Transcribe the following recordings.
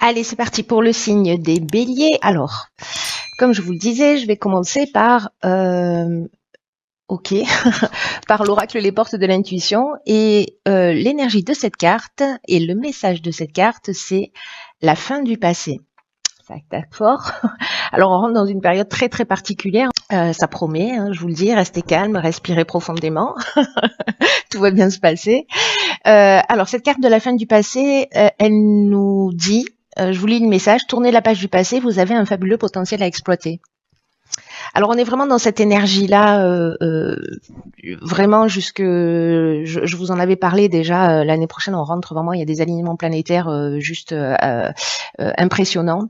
Allez, c'est parti pour le signe des béliers. Alors, comme je vous le disais, je vais commencer par, ok, par l'oracle Les Portes de l'intuition. Et l'énergie de cette carte et le message de cette carte, c'est la fin du passé. Ça tape fort. Alors, on rentre dans une période très très particulière. Ça promet, hein, je vous le dis, restez calme, respirez profondément. Tout va bien se passer. Alors, cette carte de la fin du passé, elle nous dit, je vous lis le message, tournez la page du passé, vous avez un fabuleux potentiel à exploiter. Alors, on est vraiment dans cette énergie-là, vraiment jusque, je vous en avais parlé déjà, l'année prochaine, on rentre vraiment, il y a des alignements planétaires juste impressionnants.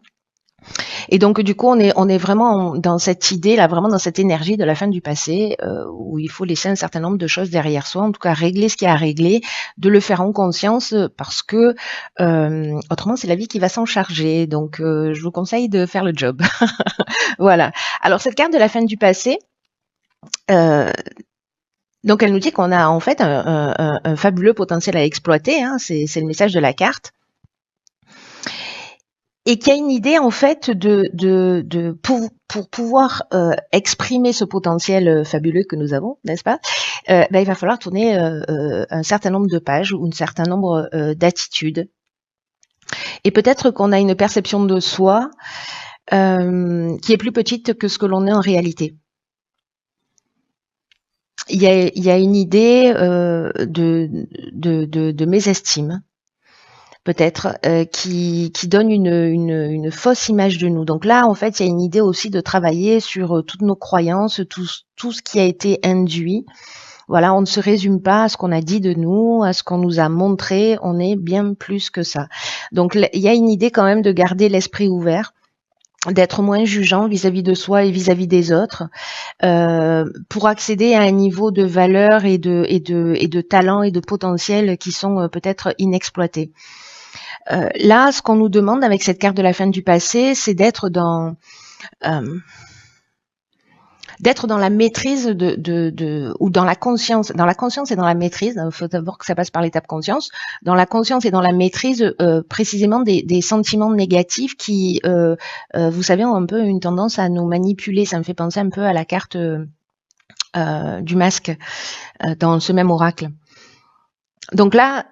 Et donc du coup, on est vraiment dans cette idée là, vraiment dans cette énergie de la fin du passé, où il faut laisser un certain nombre de choses derrière soi, en tout cas régler ce qu'il y a à régler, de le faire en conscience, parce que autrement c'est la vie qui va s'en charger. Donc je vous conseille de faire le job. Voilà. Alors cette carte de la fin du passé. Donc elle nous dit qu'on a en fait un fabuleux potentiel à exploiter, hein, c'est le message de la carte. Et qu'il y a une idée en fait pour pouvoir exprimer ce potentiel fabuleux que nous avons, n'est-ce pas, il va falloir tourner un certain nombre de pages ou un certain nombre d'attitudes. Et peut-être qu'on a une perception de soi qui est plus petite que ce que l'on est en réalité. Il y a une idée de mésestime, peut-être, qui donne une fausse image de nous. Donc là, en fait, il y a une idée aussi de travailler sur toutes nos croyances, tout ce qui a été induit. Voilà, on ne se résume pas à ce qu'on a dit de nous, à ce qu'on nous a montré, on est bien plus que ça. Donc il y a une idée quand même de garder l'esprit ouvert, d'être moins jugeant vis-à-vis de soi et vis-à-vis des autres, pour accéder à un niveau de valeur et de talent et de potentiel qui sont peut-être inexploités. Là, ce qu'on nous demande avec cette carte de la fin du passé, c'est d'être dans la maîtrise ou dans la conscience et dans la maîtrise. Il faut d'abord que ça passe par l'étape conscience. Dans la conscience et dans la maîtrise, précisément des sentiments négatifs qui, vous savez, ont un peu une tendance à nous manipuler. Ça me fait penser un peu à la carte du masque dans ce même oracle. Donc là,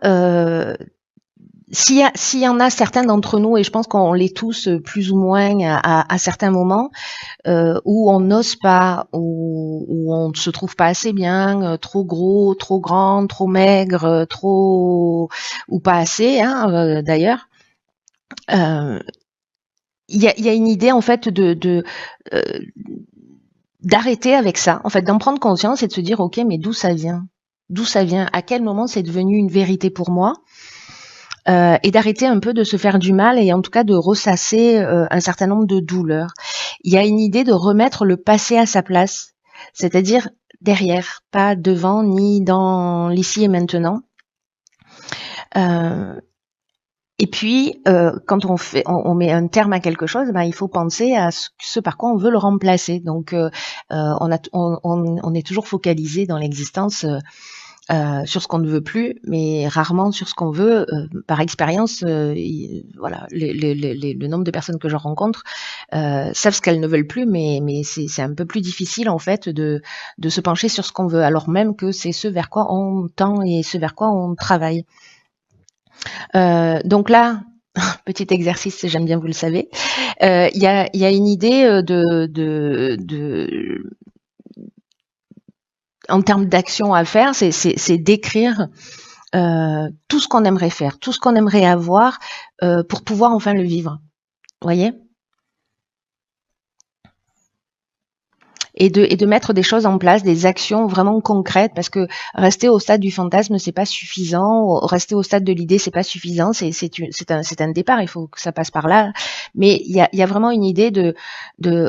s'il y en a certains d'entre nous, et je pense qu'on l'est tous plus ou moins à certains moments, où on n'ose pas, où on ne se trouve pas assez bien, trop gros, trop grand, trop maigre, trop ou pas assez, hein, d'ailleurs. Il y a une idée en fait d'arrêter avec ça, en fait, d'en prendre conscience et de se dire ok, mais d'où ça vient? D'où ça vient? À quel moment c'est devenu une vérité pour moi? Et d'arrêter un peu de se faire du mal et en tout cas de ressasser un certain nombre de douleurs. Il y a une idée de remettre le passé à sa place, c'est-à-dire derrière, pas devant ni dans l'ici et maintenant. Et puis, quand on met un terme à quelque chose, il faut penser à ce par quoi on veut le remplacer. Donc, on est toujours focalisé dans l'existence sur ce qu'on ne veut plus, mais rarement sur ce qu'on veut. Par expérience, voilà, le nombre de personnes que je rencontre savent ce qu'elles ne veulent plus, mais c'est un peu plus difficile en fait de se pencher sur ce qu'on veut, alors même que c'est ce vers quoi on tend et ce vers quoi on travaille. Donc là, petit exercice, j'aime bien, vous le savez. Il y a une idée en termes d'action à faire, c'est d'écrire tout ce qu'on aimerait faire, tout ce qu'on aimerait avoir pour pouvoir enfin le vivre. Vous voyez ? Et de mettre des choses en place, des actions vraiment concrètes, parce que rester au stade du fantasme, c'est pas suffisant. Rester au stade de l'idée, c'est pas suffisant. C'est un départ. Il faut que ça passe par là. Mais il y a vraiment une idée de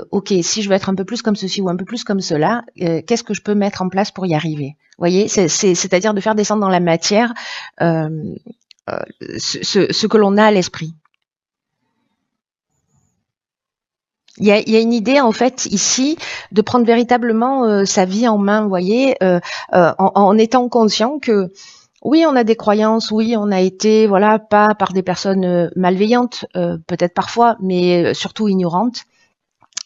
ok, si je veux être un peu plus comme ceci ou un peu plus comme cela, qu'est-ce que je peux mettre en place pour y arriver ? Vous voyez, c'est-à-dire de faire descendre dans la matière ce que l'on a à l'esprit. Il y a une idée en fait ici de prendre véritablement sa vie en main, vous voyez, en étant conscient que Oui, on a des croyances, oui, on a été, voilà, pas par des personnes malveillantes, peut-être parfois, mais surtout ignorantes.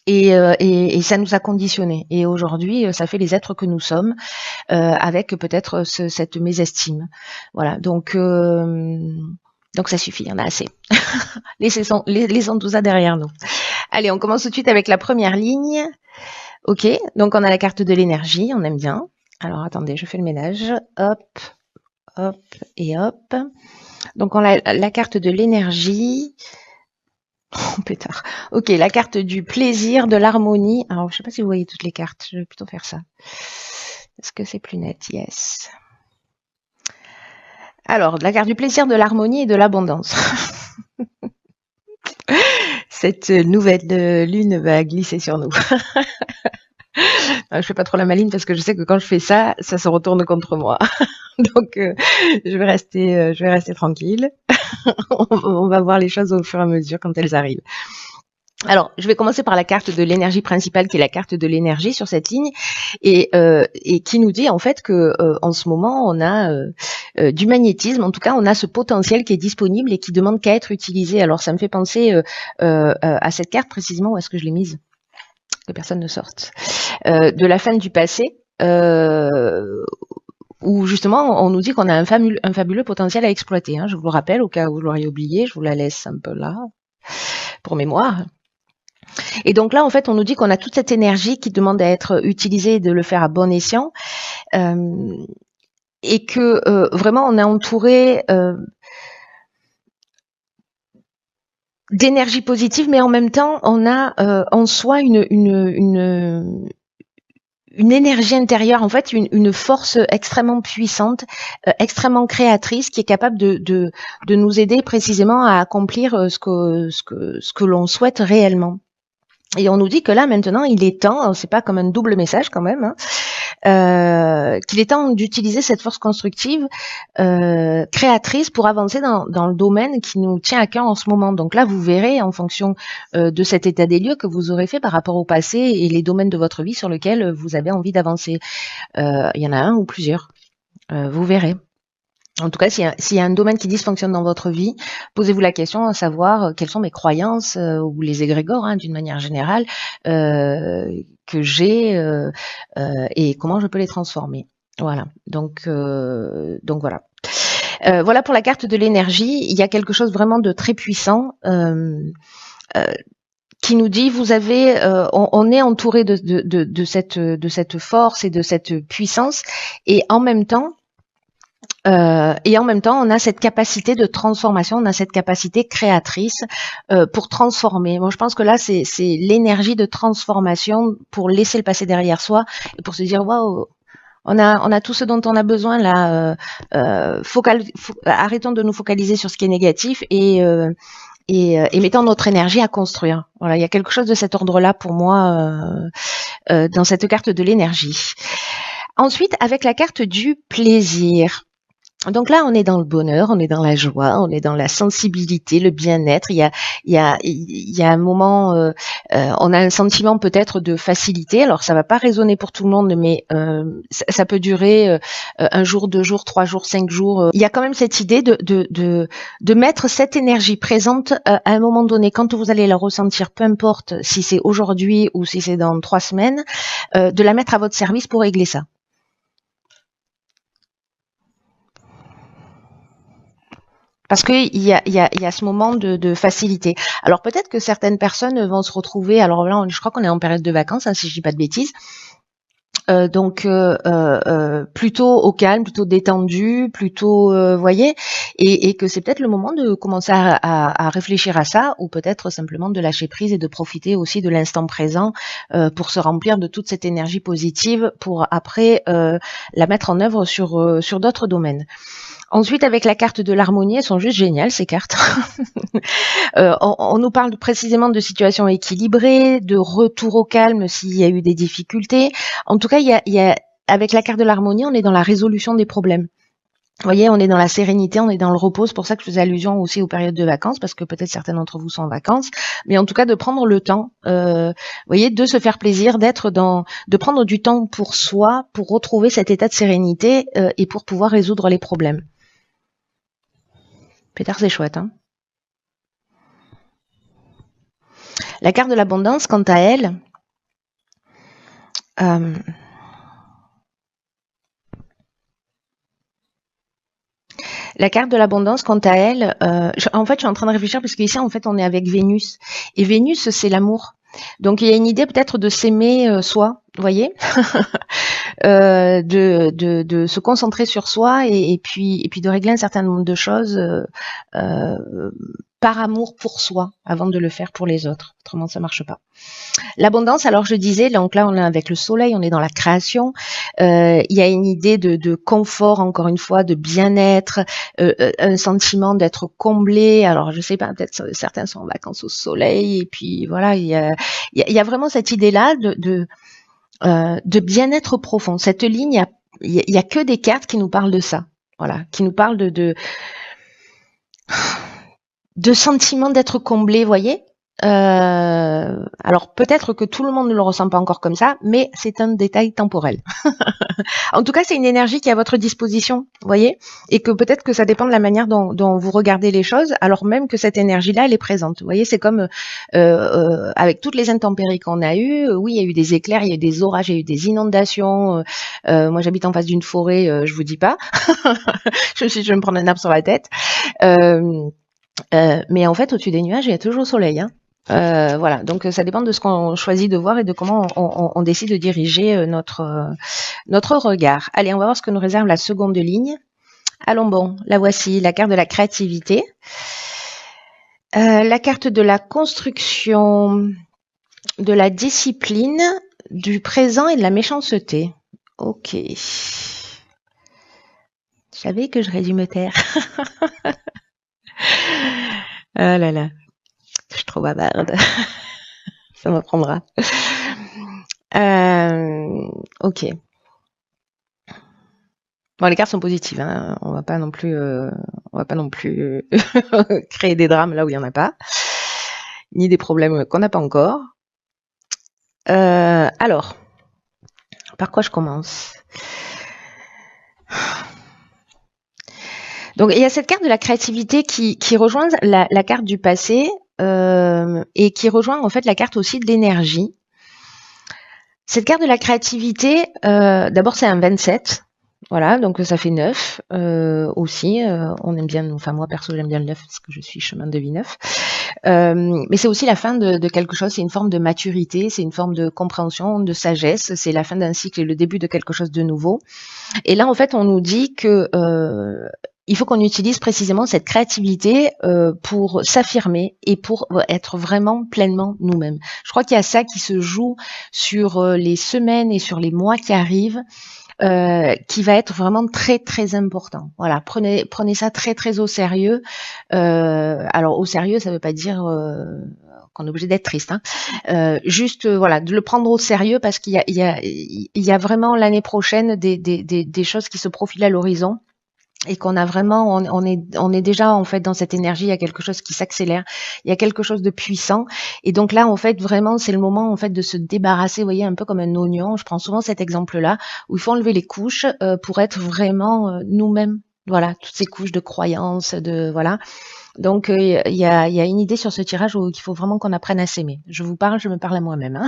Et ça nous a conditionnés. Et aujourd'hui, ça fait les êtres que nous sommes, avec peut-être cette mésestime. Voilà, donc ça suffit, il y en a assez. Laissons tout ça derrière nous. Allez, on commence tout de suite avec la première ligne. Ok, donc on a la carte de l'énergie, on aime bien. Alors attendez, je fais le ménage. Hop, hop et hop. Donc on a la carte de l'énergie. Oh, pétard. Ok, la carte du plaisir, de l'harmonie. Alors, je sais pas si vous voyez toutes les cartes. Je vais plutôt faire ça. Est-ce que c'est plus net? Yes. Alors, la carte du plaisir, de l'harmonie et de l'abondance. Cette nouvelle lune va glisser sur nous. Je fais pas trop la maline parce que je sais que quand je fais ça, ça se retourne contre moi. Donc, je vais rester tranquille. On va voir les choses au fur et à mesure quand elles arrivent. Alors, je vais commencer par la carte de l'énergie principale, qui est la carte de l'énergie sur cette ligne, et qui nous dit en fait que en ce moment, on a du magnétisme. En tout cas, on a ce potentiel qui est disponible et qui demande qu'à être utilisé. Alors, ça me fait penser à cette carte précisément. Où est-ce que je l'ai mise? Que personne ne sorte. De la fin du passé. Où justement on nous dit qu'on a un fabuleux potentiel à exploiter. Hein. Je vous le rappelle, au cas où vous l'auriez oublié, je vous la laisse un peu là, pour mémoire. Et donc là, en fait, on nous dit qu'on a toute cette énergie qui demande à être utilisée et de le faire à bon escient. Et que vraiment, on est entouré d'énergie positive, mais en même temps, on a en soi une énergie intérieure, en fait, une force extrêmement puissante, extrêmement créatrice, qui est capable de nous aider précisément à accomplir ce que l'on souhaite réellement. Et on nous dit que là, maintenant, il est temps, c'est pas comme un double message quand même, hein, qu'il est temps d'utiliser cette force constructive, créatrice, pour avancer dans le domaine qui nous tient à cœur en ce moment. Donc là, vous verrez, en fonction de cet état des lieux que vous aurez fait par rapport au passé et les domaines de votre vie sur lesquels vous avez envie d'avancer. Il y en a un ou plusieurs, vous verrez. En tout cas, s'il y a un domaine qui dysfonctionne dans votre vie, posez-vous la question à savoir quelles sont mes croyances ou les égrégores, hein, d'une manière générale, que j'ai et comment je peux les transformer. Voilà. Donc voilà. Voilà pour la carte de l'énergie. Il y a quelque chose vraiment de très puissant qui nous dit vous avez, on est entouré de cette force et de cette puissance, et en même temps, on a cette capacité de transformation, on a cette capacité créatrice pour transformer. Moi, je pense que là, c'est l'énergie de transformation pour laisser le passé derrière soi et pour se dire waouh, on a tout ce dont on a besoin là. Arrêtons de nous focaliser sur ce qui est négatif et mettons notre énergie à construire. Voilà, il y a quelque chose de cet ordre-là pour moi dans cette carte de l'énergie. Ensuite, avec la carte du plaisir. Donc là, on est dans le bonheur, on est dans la joie, on est dans la sensibilité, le bien-être. Il y a un moment, on a un sentiment peut-être de facilité. Alors ça va pas résonner pour tout le monde, mais ça peut durer un jour, 2 jours, 3 jours, 5 jours. Il y a quand même cette idée de mettre cette énergie présente à un moment donné, quand vous allez la ressentir, peu importe si c'est aujourd'hui ou si c'est dans 3 semaines, de la mettre à votre service pour régler ça. Parce qu'il y a ce moment de facilité. Alors peut-être que certaines personnes vont se retrouver, alors là je crois qu'on est en période de vacances, hein, si je dis pas de bêtises, donc plutôt au calme, plutôt détendu, plutôt voyez, et que c'est peut-être le moment de commencer à réfléchir à ça, ou peut-être simplement de lâcher prise et de profiter aussi de l'instant présent pour se remplir de toute cette énergie positive pour après la mettre en œuvre sur d'autres domaines. Ensuite, avec la carte de l'harmonie, elles sont juste géniales, ces cartes. On nous parle précisément de situations équilibrées, de retour au calme s'il y a eu des difficultés. En tout cas, avec la carte de l'harmonie, on est dans la résolution des problèmes. Vous voyez, on est dans la sérénité, on est dans le repos. C'est pour ça que je faisais allusion aussi aux périodes de vacances, parce que peut-être certains d'entre vous sont en vacances. Mais en tout cas, de prendre le temps, vous voyez, de se faire plaisir, de prendre du temps pour soi, pour retrouver cet état de sérénité et pour pouvoir résoudre les problèmes. Pétard, c'est chouette, hein. La carte de l'abondance, quant à elle, la carte de l'abondance, quant à elle, en fait, je suis en train de réfléchir parce qu'ici, en fait, on est avec Vénus. Et Vénus, c'est l'amour. Donc, il y a une idée peut-être de s'aimer soi, vous voyez de se concentrer sur soi et puis de régler un certain nombre de choses par amour pour soi avant de le faire pour les autres. Autrement, ça marche pas. L'abondance, alors je disais, donc là on est avec le soleil, on est dans la création. Il y a une idée de confort, encore une fois, de bien-être, un sentiment d'être comblé. Alors je sais pas, peut-être certains sont en vacances au soleil et puis voilà, il y a vraiment cette idée-là de bien-être profond. Cette ligne, il y a que des cartes qui nous parlent de ça. Voilà, qui nous parlent de sentiment d'être comblé, voyez. Alors peut-être que tout le monde ne le ressent pas encore comme ça, mais c'est un détail temporel. En tout cas, c'est une énergie qui est à votre disposition, voyez, et que peut-être que ça dépend de la manière dont vous regardez les choses, alors même que cette énergie-là, elle est présente. Vous voyez, c'est comme avec toutes les intempéries qu'on a eues. Oui, il y a eu des éclairs, il y a eu des orages, il y a eu des inondations. Moi, j'habite en face d'une forêt, je vous dis pas. Je vais me prendre un arbre sur la tête. Mais en fait, au-dessus des nuages, il y a toujours le soleil, hein. Voilà, donc ça dépend de ce qu'on choisit de voir et de comment on décide de diriger notre regard. Allez, on va voir ce que nous réserve la seconde ligne. Allons bon, la voici, la carte de la créativité, la carte de la construction, de la discipline, du présent et de la méchanceté. Ok. Je savais que j'aurais dû me taire. Ah là là. Je suis trop bavarde. Ça m'apprendra. Ok. Bon, les cartes sont positives, hein. On va pas non plus créer des drames là où il y en a pas, ni des problèmes qu'on n'a pas encore. Alors, par quoi je commence? Donc, il y a cette carte de la créativité qui rejoint la carte du passé et qui rejoint en fait la carte aussi de l'énergie. Cette carte de la créativité, d'abord c'est un 27, voilà, donc ça fait 9 aussi. On aime bien, enfin moi perso j'aime bien le 9 parce que je suis chemin de vie 9. Mais c'est aussi la fin de quelque chose, c'est une forme de maturité, c'est une forme de compréhension, de sagesse, c'est la fin d'un cycle et le début de quelque chose de nouveau. Et là en fait on nous dit que il faut qu'on utilise précisément cette créativité pour s'affirmer et pour être vraiment pleinement nous-mêmes. Je crois qu'il y a ça qui se joue sur les semaines et sur les mois qui arrivent, qui va être vraiment très très important. Voilà, prenez ça très très au sérieux. Alors au sérieux, ça veut pas dire qu'on est obligé d'être triste, hein. Juste voilà, de le prendre au sérieux parce qu'il y a vraiment l'année prochaine des choses qui se profilent à l'horizon. Et qu'on a vraiment, on est déjà en fait dans cette énergie, il y a quelque chose qui s'accélère, il y a quelque chose de puissant, et donc là en fait vraiment c'est le moment en fait de se débarrasser, vous voyez, un peu comme un oignon. Je prends souvent cet exemple-là où il faut enlever les couches pour être vraiment nous-mêmes. Voilà, toutes ces couches de croyances, de voilà. Donc il y a une idée sur ce tirage où il faut vraiment qu'on apprenne à s'aimer. Je vous parle, je me parle à moi-même, hein.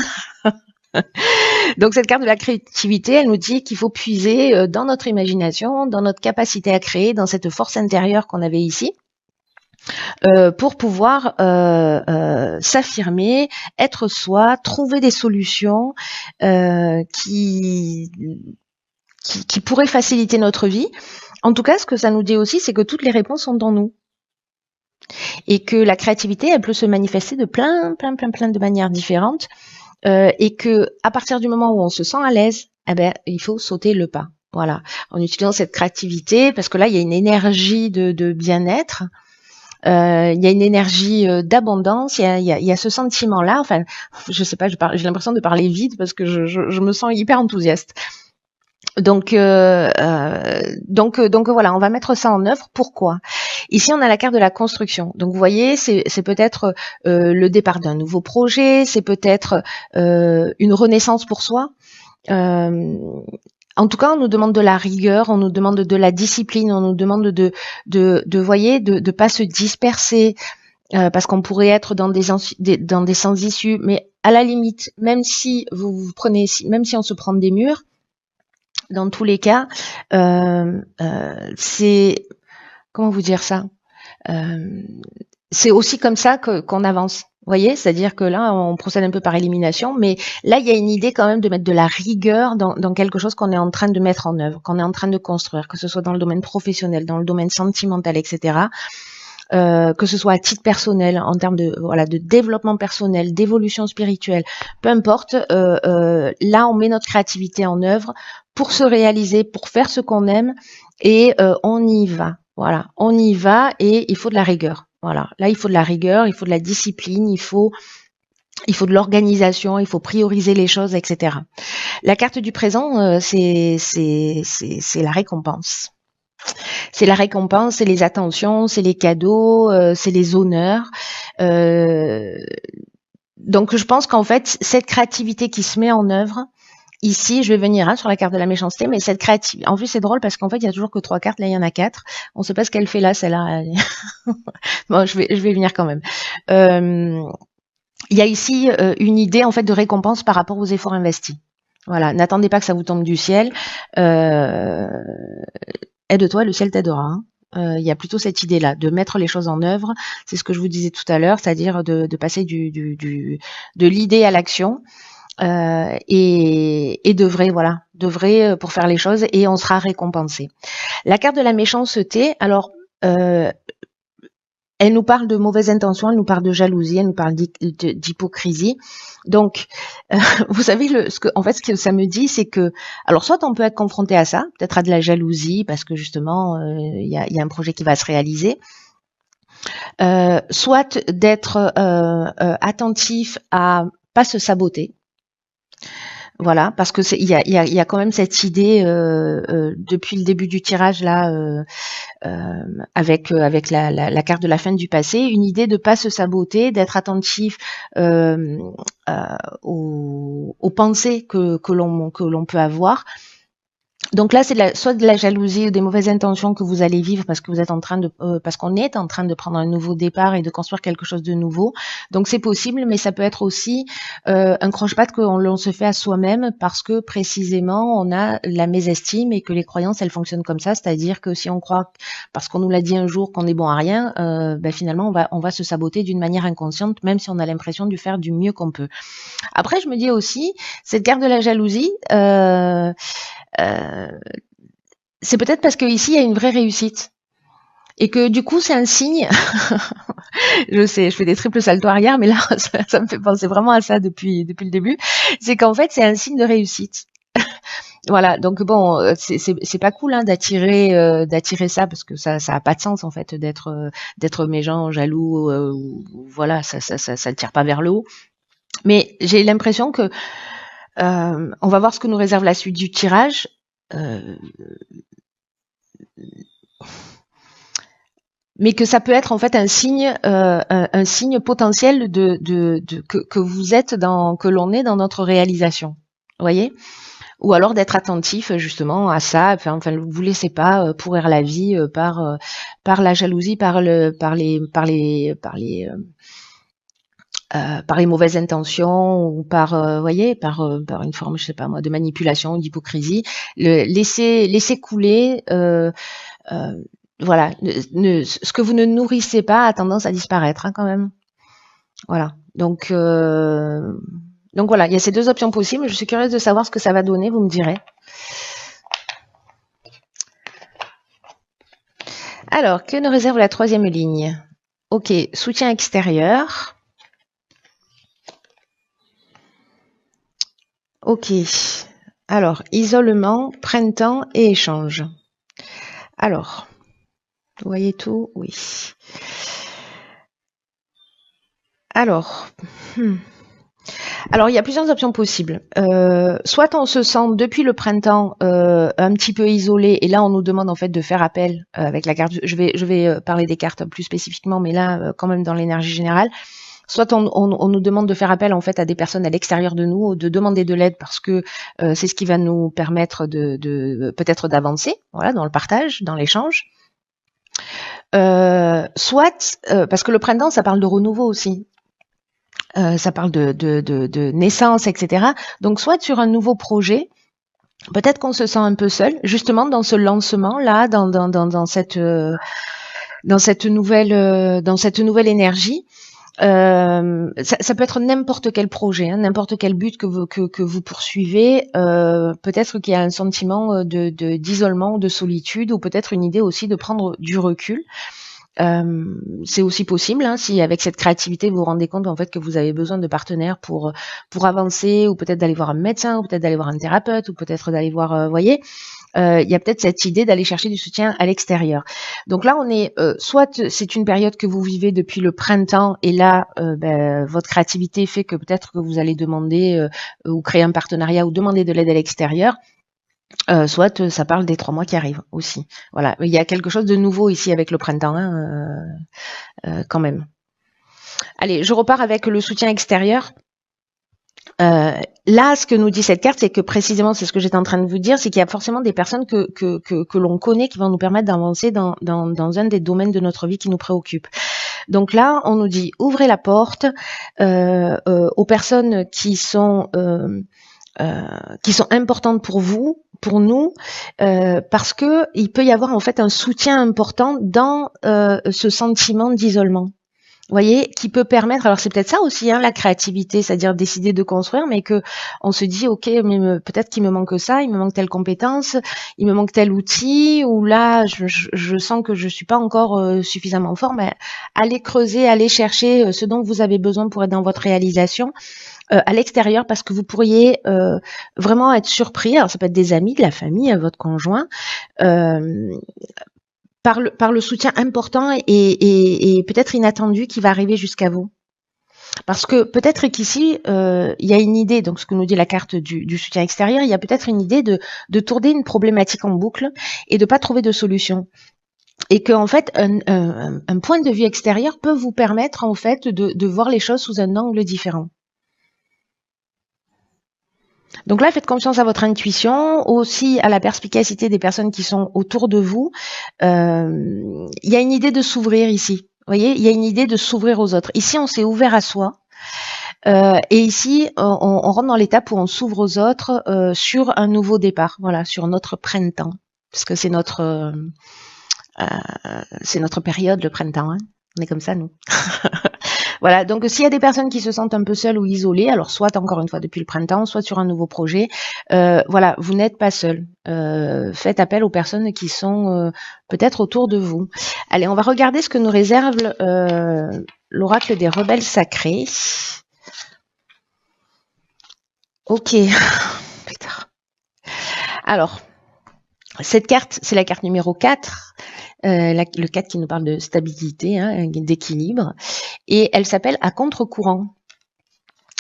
Donc cette carte de la créativité, elle nous dit qu'il faut puiser dans notre imagination, dans notre capacité à créer, dans cette force intérieure qu'on avait ici, pour pouvoir s'affirmer, être soi, trouver des solutions qui pourraient faciliter notre vie. En tout cas, ce que ça nous dit aussi, c'est que toutes les réponses sont dans nous. Et que la créativité, elle peut se manifester de plein de manières différentes. Et que à partir du moment où on se sent à l'aise, eh ben il faut sauter le pas. Voilà, en utilisant cette créativité, parce que là il y a une énergie de bien-être, il y a une énergie d'abondance, il y a ce sentiment-là. Enfin, je sais pas, j'ai l'impression de parler vite parce que je me sens hyper enthousiaste. Donc voilà, on va mettre ça en œuvre. Pourquoi? Ici, on a la carte de la construction. Donc vous voyez, c'est peut-être le départ d'un nouveau projet, c'est peut-être une renaissance pour soi. En tout cas, on nous demande de la rigueur, on nous demande de la discipline, on nous demande voyez, de pas se disperser, parce qu'on pourrait être dans des sans issues. Mais à la limite, même si même si on se prend des murs, dans tous les cas, c'est comment vous dire ça? C'est aussi comme ça qu'on avance. Vous voyez, c'est-à-dire que là, on procède un peu par élimination, mais là, il y a une idée quand même de mettre de la rigueur dans quelque chose qu'on est en train de mettre en œuvre, qu'on est en train de construire, que ce soit dans le domaine professionnel, dans le domaine sentimental, etc. Que ce soit à titre personnel, en termes de développement personnel, d'évolution spirituelle, peu importe. Là, on met notre créativité en œuvre pour se réaliser, pour faire ce qu'on aime, et on y va. Voilà, on y va, et il faut de la rigueur. Voilà, là, il faut de la rigueur, il faut de la discipline, il faut de l'organisation, il faut prioriser les choses, etc. La carte du présent, c'est la récompense. C'est la récompense, c'est les attentions, c'est les cadeaux, c'est les honneurs. Donc je pense qu'en fait, cette créativité qui se met en œuvre, ici, je vais venir sur la carte de la méchanceté, mais cette créativité, en plus c'est drôle parce qu'en fait, il y a toujours que 3 cartes, là il y en a 4. On ne sait pas ce qu'elle fait là, celle-là. Bon, je vais venir quand même. Il y a ici une idée en fait de récompense par rapport aux efforts investis. Voilà, n'attendez pas que ça vous tombe du ciel. Aide-toi, le ciel t'aidera. Hein. Il y a plutôt cette idée-là, de mettre les choses en œuvre. C'est ce que je vous disais tout à l'heure, c'est-à-dire de passer de l'idée à l'action, et d'œuvrer pour faire les choses, et on sera récompensé. La carte de la méchanceté, alors elle nous parle de mauvaises intentions, elle nous parle de jalousie, elle nous parle d'hypocrisie. Donc, vous savez, en fait, ce que ça me dit, c'est que, alors, soit on peut être confronté à ça, peut-être à de la jalousie, parce que justement, il y a un projet qui va se réaliser, soit d'être attentif à pas se saboter. Voilà, parce que il y a quand même cette idée depuis le début du tirage là, avec la carte de la fin du passé, une idée de pas se saboter, d'être attentif aux pensées que l'on peut avoir. Donc là, c'est soit de la jalousie ou des mauvaises intentions que vous allez vivre parce que vous êtes parce qu'on est en train de prendre un nouveau départ et de construire quelque chose de nouveau. Donc c'est possible, mais ça peut être aussi un croche-patte que l'on se fait à soi-même parce que précisément on a la mésestime et que les croyances elles fonctionnent comme ça, c'est-à-dire que si on croit parce qu'on nous l'a dit un jour qu'on est bon à rien, finalement on va se saboter d'une manière inconsciente, même si on a l'impression de faire du mieux qu'on peut. Après, je me dis aussi cette carte de la jalousie. C'est peut-être parce qu'ici, il y a une vraie réussite. Et que du coup, c'est un signe. Je sais, je fais des triples saltos arrière, mais là, ça me fait penser vraiment à ça depuis le début. C'est qu'en fait, c'est un signe de réussite. Voilà, donc bon, c'est pas cool hein, d'attirer ça parce que ça a pas de sens en fait d'être méchant, jaloux, voilà, ça ne tire pas vers le haut. Mais j'ai l'impression que on va voir ce que nous réserve la suite du tirage. Mais que ça peut être en fait un signe potentiel que vous êtes que l'on est dans notre réalisation. Vous voyez? Ou alors d'être attentif justement à ça. Enfin, vous laissez pas pourrir la vie par la jalousie, par les mauvaises intentions ou voyez, par une forme, je sais pas moi, de manipulation, d'hypocrisie. Laissez couler. Voilà, ce que vous ne nourrissez pas a tendance à disparaître hein, quand même. Voilà. Donc voilà, il y a ces deux options possibles. Je suis curieuse de savoir ce que ça va donner, vous me direz. Alors, que nous réserve la troisième ligne? Ok, soutien extérieur. Ok. Alors, isolement, printemps et échange. Alors, vous voyez tout? Oui. Alors, Alors, il y a plusieurs options possibles. Soit on se sent depuis le printemps un petit peu isolé, et là on nous demande en fait de faire appel avec la carte. Je vais parler des cartes plus spécifiquement, mais là quand même dans l'énergie générale. Soit on nous demande de faire appel en fait à des personnes à l'extérieur de nous, de demander de l'aide parce que c'est ce qui va nous permettre de peut-être d'avancer, voilà, dans le partage, dans l'échange. Soit parce que le printemps, ça parle de renouveau aussi. Ça parle de naissance, etc. Donc, soit sur un nouveau projet, peut-être qu'on se sent un peu seul, justement dans ce lancement-là, dans cette nouvelle énergie. Ça peut être n'importe quel projet, hein, n'importe quel but que vous poursuivez. Peut-être qu'il y a un sentiment d'isolement ou de solitude, ou peut-être une idée aussi de prendre du recul. C'est aussi possible, hein, si avec cette créativité vous vous rendez compte en fait que vous avez besoin de partenaires pour avancer, ou peut-être d'aller voir un médecin, ou peut-être d'aller voir un thérapeute, ou peut-être d'aller voir, voyez, il y a peut-être cette idée d'aller chercher du soutien à l'extérieur. Donc là, on est soit c'est une période que vous vivez depuis le printemps, et là, votre créativité fait que peut-être que vous allez demander ou créer un partenariat ou demander de l'aide à l'extérieur. Soit ça parle des 3 mois qui arrivent aussi. Voilà, il y a quelque chose de nouveau ici avec le printemps, hein, quand même. Allez, je repars avec le soutien extérieur. Là, ce que nous dit cette carte, c'est que précisément, c'est ce que j'étais en train de vous dire, c'est qu'il y a forcément des personnes que l'on connaît qui vont nous permettre d'avancer dans un des domaines de notre vie qui nous préoccupe. Donc là, on nous dit ouvrez la porte aux personnes qui sont importantes pour vous, pour nous, parce que il peut y avoir en fait un soutien important dans ce sentiment d'isolement. Vous voyez, qui peut permettre, alors c'est peut-être ça aussi, hein, la créativité, c'est-à-dire décider de construire, mais que on se dit, ok, mais peut-être qu'il me manque ça, il me manque telle compétence, il me manque tel outil, ou là, je sens que je suis pas encore suffisamment fort, mais allez creuser, allez chercher ce dont vous avez besoin pour être dans votre réalisation à l'extérieur, parce que vous pourriez vraiment être surpris. Alors ça peut être des amis, de la famille, votre conjoint. Par le soutien important et peut-être inattendu qui va arriver jusqu'à vous. Parce que peut-être qu'ici, il y a une idée, donc ce que nous dit la carte du soutien extérieur, il y a peut-être une idée de tourner une problématique en boucle et de pas trouver de solution. Et que en fait, un point de vue extérieur peut vous permettre en fait de voir les choses sous un angle différent. Donc là, faites confiance à votre intuition, aussi à la perspicacité des personnes qui sont autour de vous. Il y a une idée de s'ouvrir ici. Vous voyez, il y a une idée de s'ouvrir aux autres. Ici, on s'est ouvert à soi. Et ici, on rentre dans l'étape où on s'ouvre aux autres sur un nouveau départ. Voilà, sur notre printemps. Parce que c'est notre période, le printemps. Hein. On est comme ça, nous. Voilà, donc s'il y a des personnes qui se sentent un peu seules ou isolées, alors soit encore une fois depuis le printemps, soit sur un nouveau projet, voilà, vous n'êtes pas seul. Faites appel aux personnes qui sont peut-être autour de vous. Allez, on va regarder ce que nous réserve l'oracle des rebelles sacrés. Ok. Putain. Alors, cette carte, c'est la carte numéro 4. Le 4 qui nous parle de stabilité, hein, d'équilibre, et elle s'appelle à contre-courant.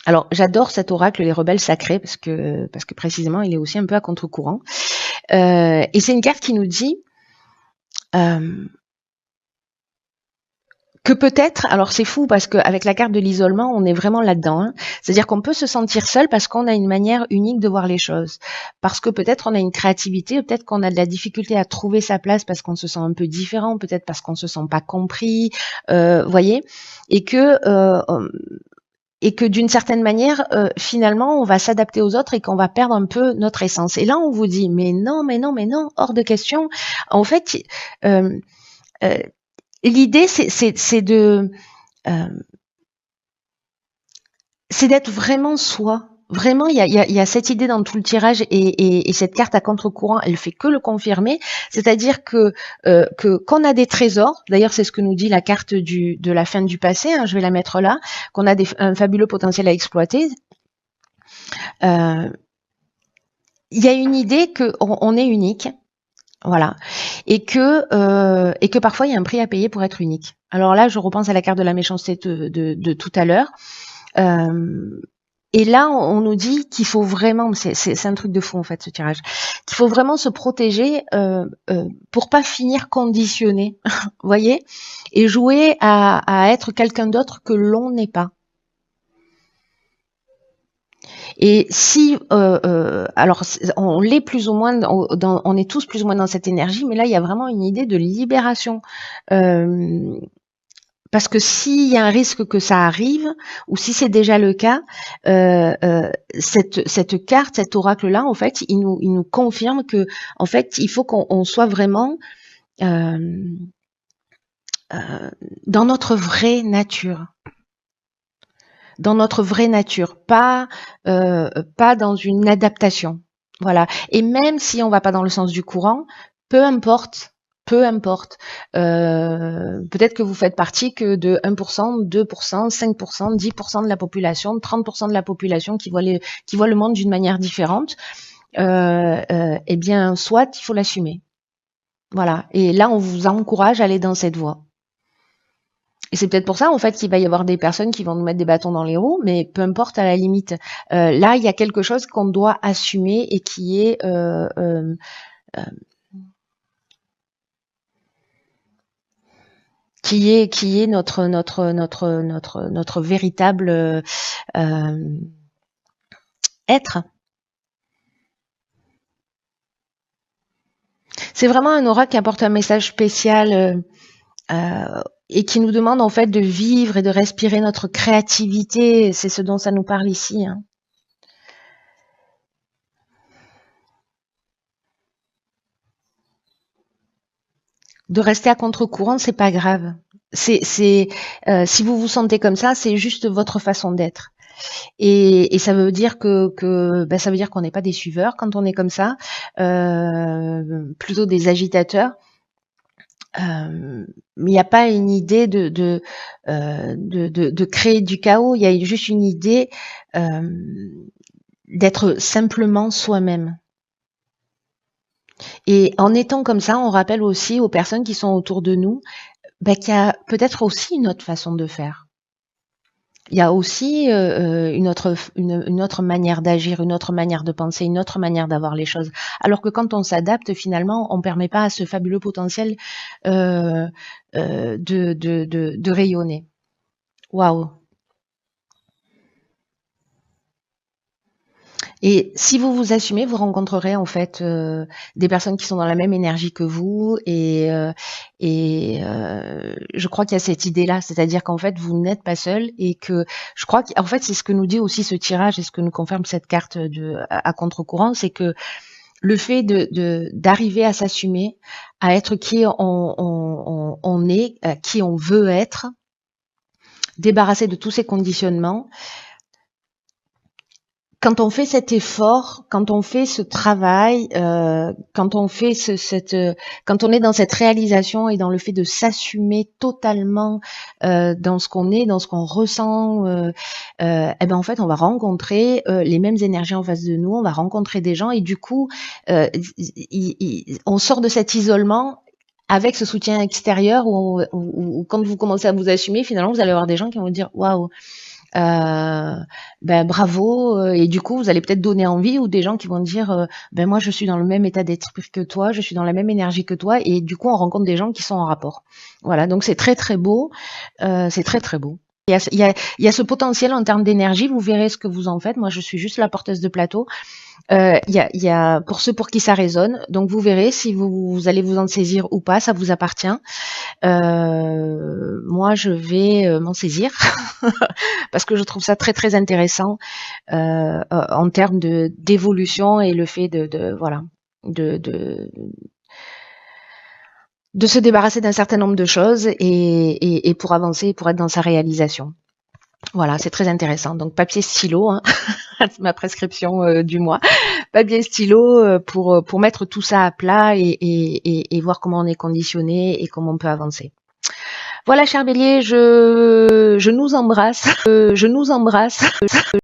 Alors j'adore cet oracle les rebelles sacrés parce que précisément il est aussi un peu à contre-courant, et c'est une carte qui nous dit que peut-être, alors c'est fou parce qu'avec la carte de l'isolement, on est vraiment là-dedans. Hein. C'est-à-dire qu'on peut se sentir seul parce qu'on a une manière unique de voir les choses. Parce que peut-être on a une créativité, peut-être qu'on a de la difficulté à trouver sa place parce qu'on se sent un peu différent, peut-être parce qu'on se sent pas compris, voyez, et que d'une certaine manière, finalement, on va s'adapter aux autres et qu'on va perdre un peu notre essence. Et là, on vous dit, mais non, hors de question. En fait, l'idée, c'est d'être vraiment soi. Vraiment, il y a cette idée dans tout le tirage et cette carte à contre-courant, elle fait que le confirmer. C'est-à-dire que qu'on a des trésors. D'ailleurs, c'est ce que nous dit la carte de la fin du passé. Hein, je vais la mettre là. Qu'on a un fabuleux potentiel à exploiter. Il y a une idée qu'on est unique. Voilà, et que parfois il y a un prix à payer pour être unique. Alors là, je repense à la carte de la méchanceté de tout à l'heure, Et là, on nous dit qu'il faut vraiment, c'est un truc de fou en fait ce tirage, qu'il faut vraiment se protéger pour pas finir conditionné, vous voyez, et jouer à être quelqu'un d'autre que l'on n'est pas. Et si, alors on l'est plus ou moins, on est tous plus ou moins dans cette énergie, mais là il y a vraiment une idée de libération. Parce que s'il y a un risque que ça arrive, ou si c'est déjà le cas, cette carte, cet oracle-là, en fait, il nous confirme que, en fait, il faut qu'on soit vraiment dans notre vraie nature. Dans notre vraie nature, pas dans une adaptation. Voilà. Et même si on va pas dans le sens du courant, peu importe. Peut-être que vous faites partie que de 1%, 2%, 5%, 10% de la population, 30% de la population qui voit le monde d'une manière différente. Eh bien, soit il faut l'assumer. Voilà. Et là, on vous encourage à aller dans cette voie. Et c'est peut-être pour ça, en fait, qu'il va y avoir des personnes qui vont nous mettre des bâtons dans les roues, mais peu importe à la limite. Là, il y a quelque chose qu'on doit assumer et qui est notre véritable être. C'est vraiment un aura qui apporte un message spécial et qui nous demande en fait de vivre et de respirer notre créativité. C'est ce dont ça nous parle ici. Hein. De rester à contre-courant, c'est pas grave. Si vous vous sentez comme ça, c'est juste votre façon d'être. Et ça veut dire ça veut dire qu'on n'est pas des suiveurs quand on est comme ça, plutôt des agitateurs. Mais il n'y a pas une idée de créer du chaos. Il y a juste une idée d'être simplement soi-même. Et en étant comme ça, on rappelle aussi aux personnes qui sont autour de nous qu'il y a peut-être aussi une autre façon de faire. Il y a aussi une autre manière d'agir, une autre manière de penser, une autre manière d'avoir les choses. Alors que quand on s'adapte, finalement, on ne permet pas à ce fabuleux potentiel de rayonner. Waouh! Et si vous vous assumez, vous rencontrerez en fait des personnes qui sont dans la même énergie que vous et je crois qu'il y a cette idée-là, c'est-à-dire qu'en fait vous n'êtes pas seul et que je crois qu'en fait c'est ce que nous dit aussi ce tirage et ce que nous confirme cette carte à contre-courant, c'est que le fait d'arriver à s'assumer, à être qui on est, qui on veut être, débarrasser de tous ces conditionnements. Quand on fait cet effort, quand on fait ce travail, quand on fait quand on est dans cette réalisation et dans le fait de s'assumer totalement dans ce qu'on est, dans ce qu'on ressent, ben en fait on va rencontrer les mêmes énergies en face de nous, on va rencontrer des gens et du coup on sort de cet isolement avec ce soutien extérieur où quand vous commencez à vous assumer, finalement vous allez avoir des gens qui vont vous dire waouh. Bravo et du coup vous allez peut-être donner envie ou des gens qui vont dire moi je suis dans le même état d'esprit que toi, je suis dans la même énergie que toi et du coup on rencontre des gens qui sont en rapport. Voilà, donc c'est très très beau, c'est très très beau. Il y a ce potentiel en termes d'énergie, vous verrez ce que vous en faites. Moi je suis juste la porteuse de plateau. Il y a pour ceux pour qui ça résonne, donc vous verrez si vous allez vous en saisir ou pas, ça vous appartient. Moi je vais m'en saisir parce que je trouve ça très très intéressant en termes d'évolution et le fait de se débarrasser d'un certain nombre de choses et pour avancer, pour être dans sa réalisation. Voilà, c'est très intéressant. Donc papier stylo, hein, c'est ma prescription du mois. Papier stylo pour mettre tout ça à plat et voir comment on est conditionné et comment on peut avancer. Voilà, cher Bélier, je nous embrasse.